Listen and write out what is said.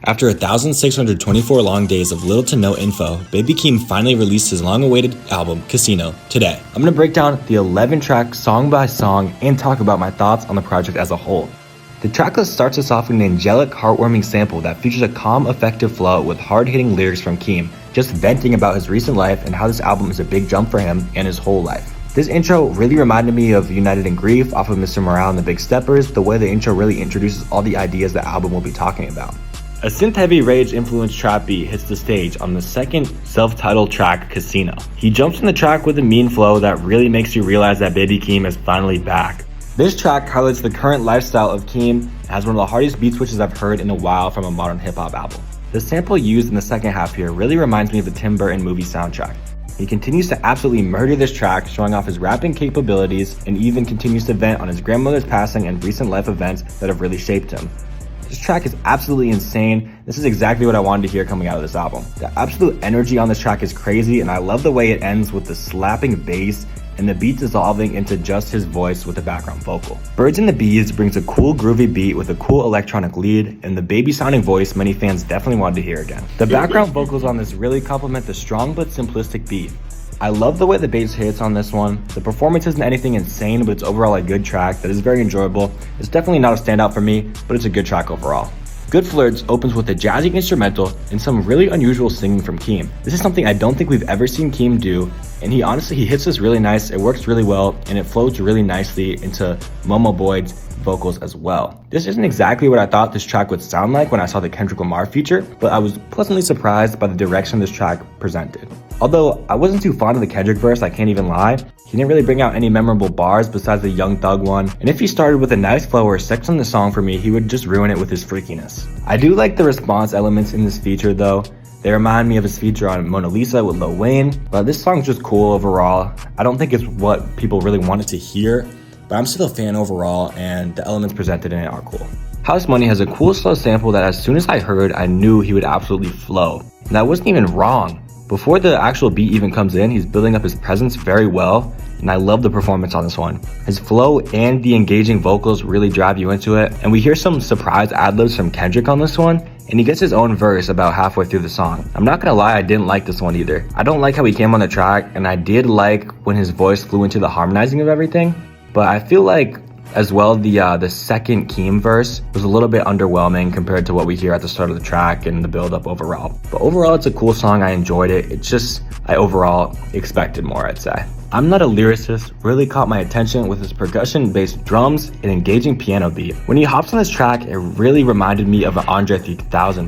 After 1,624 long days of little to no info, Baby Keem finally released his long-awaited album, Casino, today. I'm gonna break down the 11 tracks song by song and talk about my thoughts on the project as a whole. The tracklist starts us off with an angelic, heartwarming sample that features a calm, effective flow with hard-hitting lyrics from Keem, just venting about his recent life and how this album is a big jump for him and his whole life. This intro really reminded me of United in Grief off of Mr. Morale and the Big Steppers, the way the intro really introduces all the ideas the album will be talking about. A synth-heavy rage-influenced trap beat hits the stage on the second self-titled track, Casino. He jumps in the track with a mean flow that really makes you realize that Baby Keem is finally back. This track highlights the current lifestyle of Keem and has one of the hardest beat switches I've heard in a while from a modern hip-hop album. The sample used in the second half here really reminds me of the Tim Burton movie soundtrack. He continues to absolutely murder this track, showing off his rapping capabilities, and even continues to vent on his grandmother's passing and recent life events that have really shaped him. This track is absolutely insane. This is exactly what I wanted to hear coming out of this album. The absolute energy on this track is crazy, and I love the way it ends with the slapping bass and the beat dissolving into just his voice with a background vocal. Birds and the Bees brings a cool groovy beat with a cool electronic lead and the baby sounding voice many fans definitely wanted to hear again. The background vocals on this really complement the strong but simplistic beat. I love the way the bass hits on this one. The performance isn't anything insane, but it's overall a good track that is very enjoyable. It's definitely not a standout for me, but it's a good track overall. Good Flirts opens with a jazzy instrumental and some really unusual singing from Keem. This is something I don't think we've ever seen Keem do, and he hits this really nice, it works really well, and it flows really nicely into Momo Boyd's vocals as well. This isn't exactly what I thought this track would sound like when I saw the Kendrick Lamar feature, but I was pleasantly surprised by the direction this track presented. Although I wasn't too fond of the Kendrick verse, I can't even lie. He didn't really bring out any memorable bars besides the Young Thug one, and if he started with a nice flow or sex on the song for me, he would just ruin it with his freakiness. I do like the response elements in this feature though. They remind me of his feature on Mona Lisa with Lil Wayne, but this song's just cool overall. I don't think it's what people really wanted to hear, but I'm still a fan overall, and the elements presented in it are cool. House Money has a cool slow sample that as soon as I heard, I knew he would absolutely flow. And that wasn't even wrong. Before the actual beat even comes in, he's building up his presence very well, and I love the performance on this one. His flow and the engaging vocals really drive you into it, and we hear some surprise ad-libs from Kendrick on this one, and he gets his own verse about halfway through the song. I'm not gonna lie, I didn't like this one either. I don't like how he came on the track, and I did like when his voice flew into the harmonizing of everything, but I feel like as well, the second Keem verse was a little bit underwhelming compared to what we hear at the start of the track and the build-up overall. But overall, it's a cool song. I enjoyed it. It's just, I overall expected more, I'd say. I'm Not a Lyricist really caught my attention with his percussion-based drums and engaging piano beat. When he hops on this track, it really reminded me of an Andre 3000